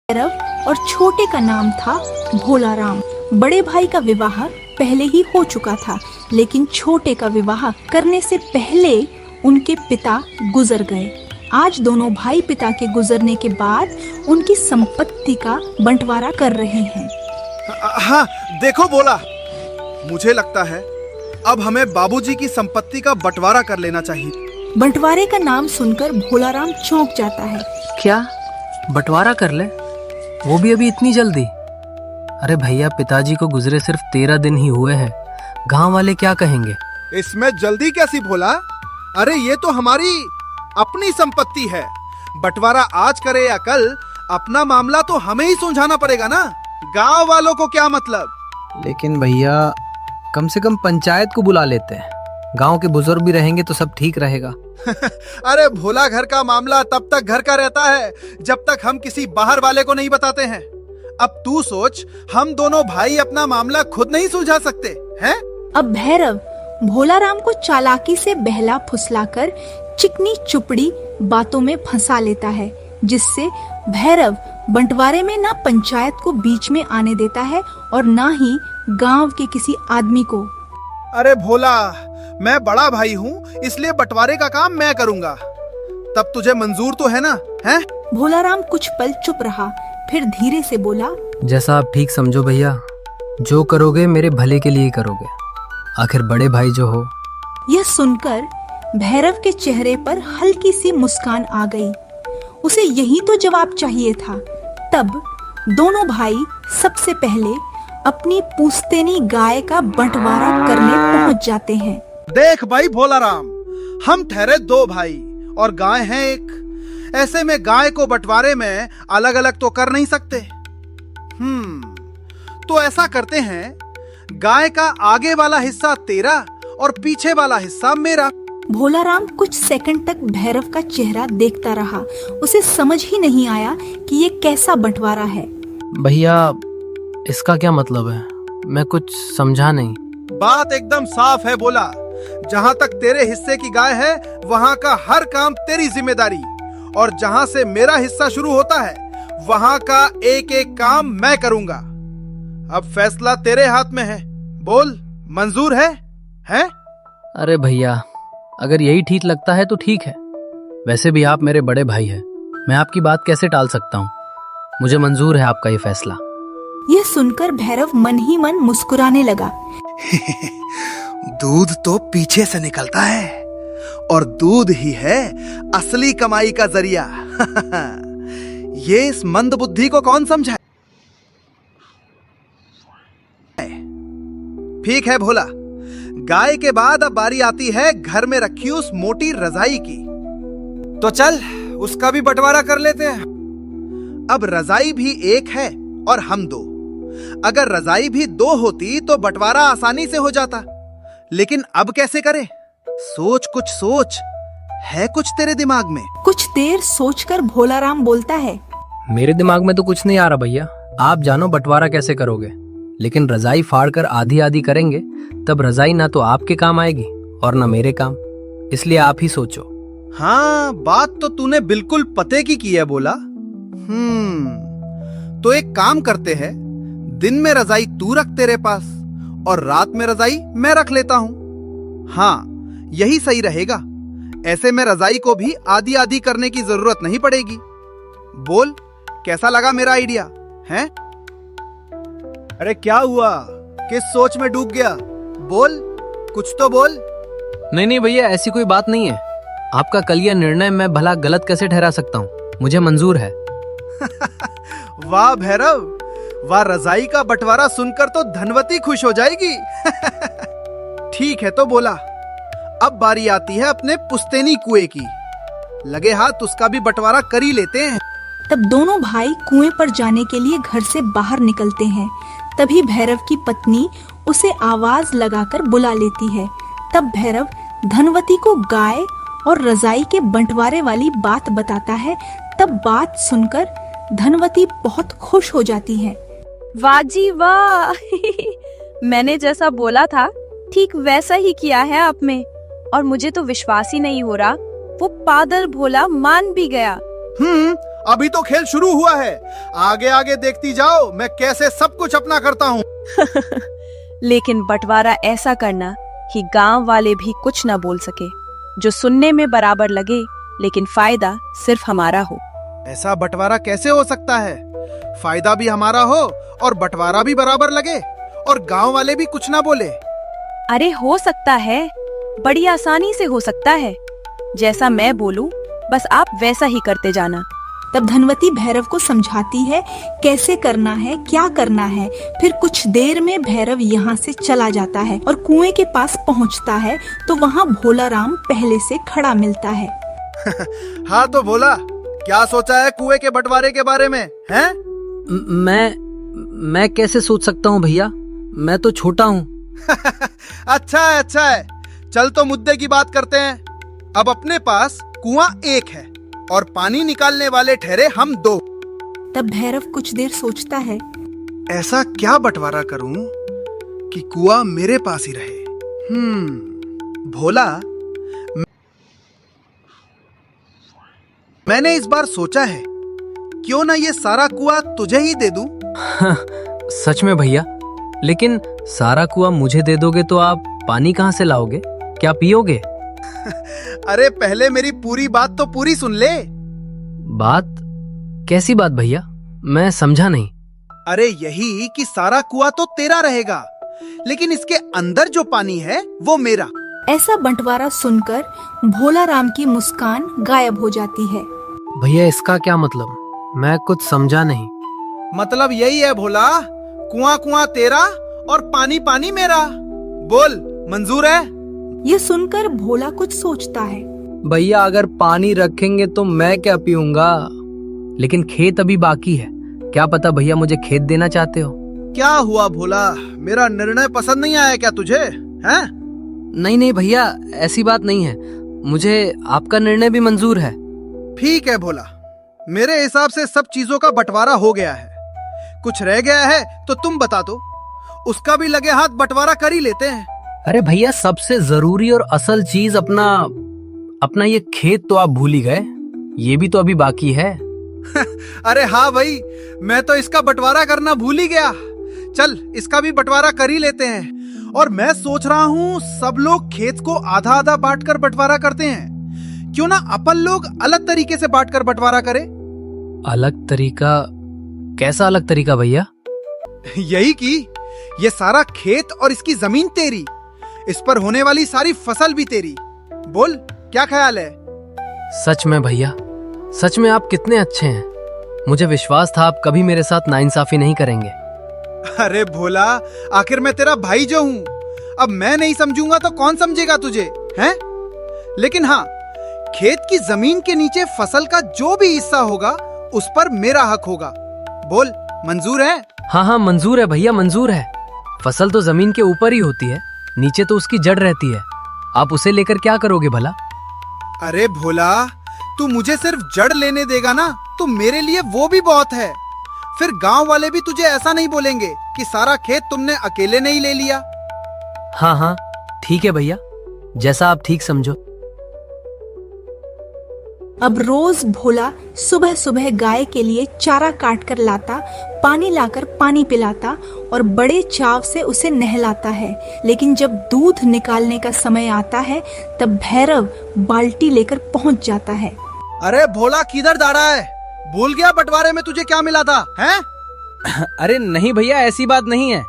भैरव और छोटे का नाम था भोलाराम। बड़े भाई का विवाह पहले ही हो चुका था, लेकिन छोटे का विवाह करने से पहले उनके पिता गुजर गए। आज दोनों भाई पिता के गुजरने के बाद उनकी संपत्ति का बंटवारा कर रहे हैं। हाँ देखो बोला, मुझे लगता है अब हमें बाबूजी की संपत्ति का बंटवारा कर लेना चाहिए। बंटवारे का नाम सुनकर भोलाराम चौंक जाता है। क्या बंटवारा कर ले, वो भी अभी इतनी जल्दी? अरे भैया, पिताजी को गुजरे सिर्फ 13 दिन ही हुए हैं, गांव वाले क्या कहेंगे? इसमें जल्दी कैसी भोला? अरे ये तो हमारी अपनी संपत्ति है। बंटवारा आज करे या कल, अपना मामला तो हमें ही सुलझाना पड़ेगा ना। गांव वालों को क्या मतलब? लेकिन भैया, कम से कम पंचायत को बुला लेते हैं, गांव के बुजुर्ग भी रहेंगे तो सब ठीक रहेगा। अरे भोला, घर का मामला तब तक घर का रहता है जब तक हम किसी बाहर वाले को नहीं बताते हैं। अब तू सोच, हम दोनों भाई अपना मामला खुद नहीं सुलझा सकते हैं? अब भैरव भोलाराम को चालाकी से बहला फुसलाकर चिकनी चुपड़ी बातों में फंसा लेता है, जिससे भैरव बंटवारे में ना पंचायत को बीच में आने देता है और ना ही गांव के किसी आदमी को। अरे भोला, मैं बड़ा भाई हूँ, इसलिए बंटवारे का काम मैं करूँगा। तब तुझे मंजूर तो है ना? हैं? भोलाराम कुछ पल चुप रहा, फिर धीरे से बोला, जैसा आप ठीक समझो भैया, जो करोगे मेरे भले के लिए करोगे, आखिर बड़े भाई जो हो। यह सुनकर भैरव के चेहरे पर हल्की सी मुस्कान आ गई। उसे यही तो जवाब चाहिए था। तब दोनों भाई सबसे पहले अपनी पुश्तैनी गाय का बंटवारा करने पहुंच जाते हैं। देख भाई भोलाराम, हम ठहरे 2 भाई और गाय है एक। ऐसे में गाय को बंटवारे में अलग अलग तो कर नहीं सकते। तो ऐसा करते हैं, गाय का आगे वाला हिस्सा तेरा और पीछे वाला हिस्सा मेरा। भोलाराम कुछ सेकंड तक भैरव का चेहरा देखता रहा। उसे समझ ही नहीं आया कि ये कैसा बंटवारा है। भैया, इसका क्या मतलब है? मैं कुछ समझा नहीं। बात एकदम साफ है बोला। जहाँ तक तेरे हिस्से की गाय है, वहाँ का हर काम तेरी जिम्मेदारी, और जहाँ से मेरा हिस्सा शुरू होता है, वहाँ का एक एक काम मैं करूँगा। अब फैसला तेरे हाथ में है, बोल मंजूर है? हैं? अरे भैया, अगर यही ठीक लगता है तो ठीक है। वैसे भी आप मेरे बड़े भाई हैं, मैं आपकी बात कैसे टाल सकता हूँ? मुझे मंजूर है आपका ये फैसला। यह सुनकर भैरव मन ही मन मुस्कुराने लगा। दूध तो पीछे से निकलता है, और दूध ही है असली कमाई का जरिया। ये इस मंद बुद्धि को कौन समझाए? ठीक है भोला, गाय के बाद अब बारी आती है घर में रखी उस मोटी रजाई की। तो चल उसका भी बंटवारा कर लेते हैं। अब रजाई भी एक है और हम 2। अगर रजाई भी 2 होती तो बंटवारा आसानी से हो जाता, लेकिन अब कैसे करें? सोच, कुछ सोच। है कुछ तेरे दिमाग में? कुछ देर सोचकर भोलाराम बोलता है, मेरे दिमाग में तो कुछ नहीं आ रहा भैया। आप जानो बंटवारा कैसे करोगे, लेकिन रजाई फाड़ कर आधी आधी करेंगे, तब रजाई ना तो आपके काम आएगी और ना मेरे काम। इसलिए आप ही सोचो। हाँ, बात तो तूने बिल्कुल पते की है बोला। तो एक काम करते हैं, दिन में रजाई तू रख तेरे पास और रात में रजाई मैं रख लेता हूँ। हाँ, यही सही रहेगा। ऐसे में रजाई को भी आधी आधी करने की जरूरत नहीं पड़ेगी। बोल, कैसा लगा मेरा आइडिया? हैं? अरे क्या हुआ? किस सोच में डूब गया? बोल, कुछ तो बोल। नहीं भैया, ऐसी कोई बात नहीं है। आपका कल यह निर्णय मैं भला गलत कैसे ठहरा सकता हूँ? मुझे मंजूर है। वाह भैरव, वाह, रजाई का बंटवारा सुनकर तो धनवती खुश हो जाएगी। ठीक है तो बोला, अब बारी आती है अपने पुश्तैनी कुएं की। लगे हाथ उसका भी बंटवारा कर ही लेते हैं। तब दोनों भाई कुएं पर जाने के लिए घर से बाहर निकलते हैं। तभी भैरव की पत्नी उसे आवाज लगाकर बुला लेती है। तब भैरव धनवती को गाय और रजाई के बंटवारे वाली बात बताता है। तब बात सुनकर धनवती बहुत खुश हो जाती है। वाह जी वाह! मैंने जैसा बोला था ठीक वैसा ही किया है आपने, और मुझे तो विश्वास ही नहीं हो रहा, वो पागल भोला मान भी गया। अभी तो खेल शुरू हुआ है। आगे आगे देखती जाओ मैं कैसे सब कुछ अपना करता हूँ। लेकिन बंटवारा ऐसा करना कि गांव वाले भी कुछ न बोल सके, जो सुनने में बराबर लगे लेकिन फायदा सिर्फ हमारा हो। ऐसा बंटवारा कैसे हो सकता है? फायदा भी हमारा हो और बंटवारा भी बराबर लगे और गांव वाले भी कुछ ना बोले। अरे हो सकता है, बड़ी आसानी से हो सकता है। जैसा मैं बोलूं बस आप वैसा ही करते जाना। तब धनवती भैरव को समझाती है कैसे करना है, क्या करना है। फिर कुछ देर में भैरव यहाँ से चला जाता है और कुएं के पास पहुँचता है तो वहाँ भोला राम पहले से खड़ा मिलता है। हाँ तो भोला, क्या सोचा है कुएं के बंटवारे के बारे में, हैं? मैं कैसे सोच सकता हूँ भैया, मैं तो छोटा हूँ। अच्छा है, अच्छा है। चल तो मुद्दे की बात करते हैं। अब अपने पास कुआं एक है और पानी निकालने वाले ठहरे हम दो। तब भैरव कुछ देर सोचता है, ऐसा क्या बंटवारा करूं कि कुआं मेरे पास ही रहे। भोला, मैंने इस बार सोचा है क्यों ना ये सारा कुआं तुझे ही दे दूं। सच में भैया, लेकिन सारा कुआं मुझे दे दोगे तो आप पानी कहाँ से लाओगे, क्या पियोगे? अरे पहले मेरी पूरी बात तो पूरी सुन ले। बात? कैसी बात भैया, मैं समझा नहीं। अरे यही कि सारा कुआं तो तेरा रहेगा, लेकिन इसके अंदर जो पानी है वो मेरा। ऐसा बंटवारा सुनकर भोला राम की मुस्कान गायब हो जाती है। भैया इसका क्या मतलब, मैं कुछ समझा नहीं। मतलब यही है भोला, कुआं कुआं तेरा और पानी पानी मेरा। बोल, मंजूर है? ये सुनकर भोला कुछ सोचता है। भैया अगर पानी रखेंगे तो मैं क्या पीऊंगा, लेकिन खेत अभी बाकी है, क्या पता भैया मुझे खेत देना चाहते हो। क्या हुआ भोला, मेरा निर्णय पसंद नहीं आया क्या तुझे, हैं? नहीं भैया, ऐसी बात नहीं है, मुझे आपका निर्णय भी मंजूर है। ठीक है भोला, मेरे हिसाब से सब चीजों का बंटवारा हो गया है। कुछ रह गया है तो तुम बता दो, उसका भी लगे हाथ बंटवारा कर ही लेते हैं। अरे भैया सबसे जरूरी और असल चीज अपना ये खेत तो आप भूल ही गए, ये भी तो अभी बाकी है। अरे हाँ भाई, मैं तो इसका बंटवारा करना भूल ही गया। चल इसका भी बंटवारा कर ही लेते हैं। और मैं सोच रहा हूँ सब लोग खेत को आधा आधा बांट कर बंटवारा करते हैं, क्यों ना अपन लोग अलग तरीके से बांट कर बंटवारा करें। अलग तरीका? कैसा अलग तरीका भैया? यही कि ये सारा खेत और इसकी जमीन तेरी, इस पर होने वाली सारी फसल भी तेरी। बोल क्या ख्याल है? सच में भैया, सच में आप कितने अच्छे हैं। मुझे विश्वास था आप कभी मेरे साथ नाइंसाफी नहीं करेंगे। अरे भोला, आखिर मैं तेरा भाई जो हूँ, अब मैं नहीं समझूंगा तो कौन समझेगा तुझे, हैं? लेकिन हाँ, खेत की जमीन के नीचे फसल का जो भी हिस्सा होगा उस पर मेरा हक होगा। बोल मंजूर है? हाँ मंजूर है भैया, मंजूर है। फसल तो जमीन के ऊपर ही होती है, नीचे तो उसकी जड़ रहती है, आप उसे लेकर क्या करोगे भला? अरे भोला, तू मुझे सिर्फ जड़ लेने देगा ना तो मेरे लिए वो भी बहुत है। फिर गांव वाले भी तुझे ऐसा नहीं बोलेंगे कि सारा खेत तुमने अकेले नहीं ले लिया। हाँ ठीक है भैया, जैसा आप ठीक समझो। अब रोज भोला सुबह सुबह गाय के लिए चारा काट कर लाता, पानी लाकर पानी पिलाता और बड़े चाव से उसे नहलाता है। लेकिन जब दूध निकालने का समय आता है तब भैरव बाल्टी लेकर पहुंच जाता है। अरे भोला किधर दौड़ा है? भूल गया बंटवारे में तुझे क्या मिला था, हैं? अरे नहीं भैया, ऐसी बात नहीं है,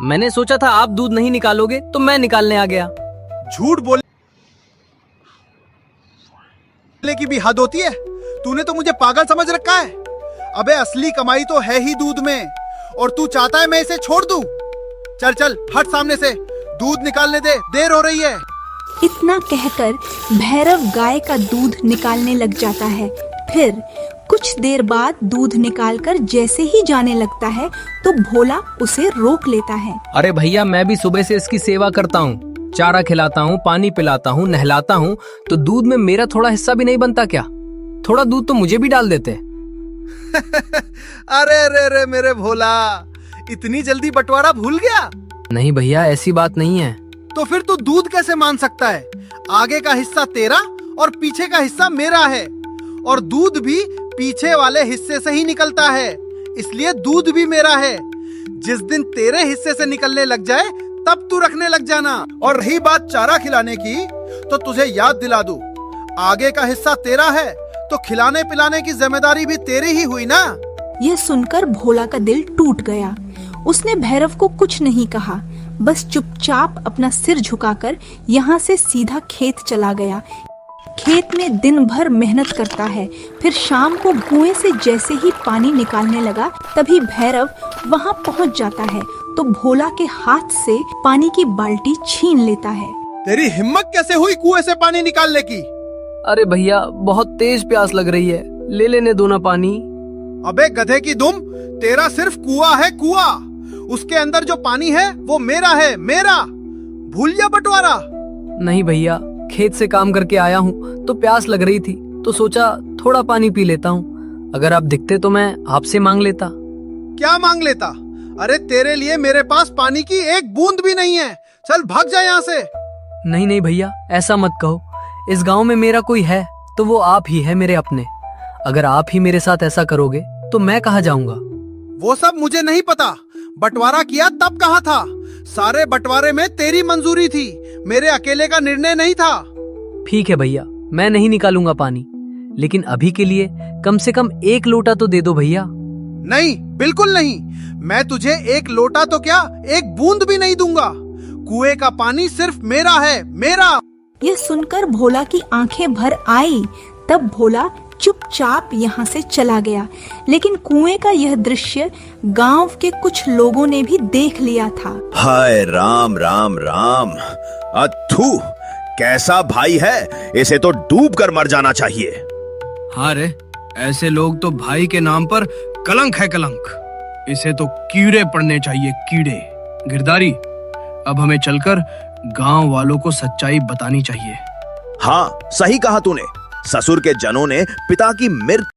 मैंने सोचा था आप दूध नहीं निकालोगे तो मैं निकालने आ गया। झूठ बोलने की भी हद होती है। तूने तो मुझे पागल समझ रखा है। अबे असली कमाई तो है ही दूध में, और तू चाहता है मैं इसे छोड़ दूं? चल चल हट सामने से, दूध निकालने दे, देर हो रही है। इतना कहकर भैरव गाय का दूध निकालने लग जाता है। फिर कुछ देर बाद दूध निकालकर जैसे ही जाने लगता है तो भोला उसे रोक लेता है। अरे भैया, मैं भी सुबह से इसकी सेवा करता हूँ, चारा खिलाता हूँ, पानी पिलाता हूँ, नहलाता हूँ, तो दूध में मेरा थोड़ा हिस्सा भी नहीं बनता क्या? थोड़ा दूध तो मुझे भी डाल देते। अरे रे रे मेरे भोला, इतनी जल्दी बंटवारा भूल गया? नहीं भैया, ऐसी बात नहीं है। तो फिर तू दूध कैसे मान सकता है? आगे का हिस्सा तेरा और पीछे का हिस्सा मेरा है, और दूध भी पीछे वाले हिस्से से ही निकलता है, इसलिए दूध भी मेरा है। जिस दिन तेरे हिस्से से निकलने लग जाए तब तू रखने लग जाना। और रही बात चारा खिलाने की, तो तुझे याद दिला दूं, आगे का हिस्सा तेरा है तो खिलाने पिलाने की जिम्मेदारी भी तेरी ही हुई ना। यह सुनकर भोला का दिल टूट गया। उसने भैरव को कुछ नहीं कहा, बस चुपचाप अपना सिर झुकाकर यहाँ से सीधा खेत चला गया। खेत में दिन भर मेहनत करता है, फिर शाम को कुएं से जैसे ही पानी निकालने लगा तभी भैरव वहाँ पहुँच जाता है तो भोला के हाथ से पानी की बाल्टी छीन लेता है। तेरी हिम्मत कैसे हुई कुएं से पानी निकालने की? अरे भैया, बहुत तेज प्यास लग रही है, ले लेने दो ना पानी। अबे गधे की दुम, तेरा सिर्फ कुआं है कुआं, उसके अंदर जो पानी है वो मेरा है, मेरा। भूल गया बंटवारा? नहीं भैया, खेत से काम करके आया हूँ तो प्यास लग रही थी तो सोचा थोड़ा पानी पी लेता हूँ। अगर आप दिखते तो मैं आपसे मांग लेता। क्या मांग लेता? अरे तेरे लिए मेरे पास पानी की एक बूंद भी नहीं है, चल भाग जा यहाँ से। नहीं नहीं भैया, ऐसा मत कहो। इस गांव में मेरा कोई है तो वो आप ही है मेरे अपने। अगर आप ही मेरे साथ ऐसा करोगे तो मैं कहाँ जाऊंगा? वो सब मुझे नहीं पता। बंटवारा किया तब कहाँ था? सारे बंटवारे में तेरी मंजूरी थी, मेरे अकेले का निर्णय नहीं था। ठीक है भैया, मैं नहीं निकालूंगा पानी, लेकिन अभी के लिए कम से कम 1 लोटा तो दे दो भैया। नहीं, बिल्कुल नहीं। मैं तुझे 1 लोटा तो क्या, 1 बूंद भी नहीं दूंगा। कुएं का पानी सिर्फ मेरा है, मेरा। यह सुनकर भोला की आंखें भर आई। तब भोला चुपचाप यहाँ से चला गया। लेकिन कुएं का यह दृश्य गांव के कुछ लोगों ने भी देख लिया था। हाय राम राम राम, अथू कैसा भाई है, इसे तो डूब कर मर जाना चाहिए। हाँ रे, ऐसे लोग तो भाई के नाम पर कलंक है, कलंक। इसे तो कीड़े पड़ने चाहिए, कीड़े। गिरधारी, अब हमें चलकर गांव वालों को सच्चाई बतानी चाहिए। हाँ, सही कहा तूने। ससुर के जनों ने पिता की मृत्यु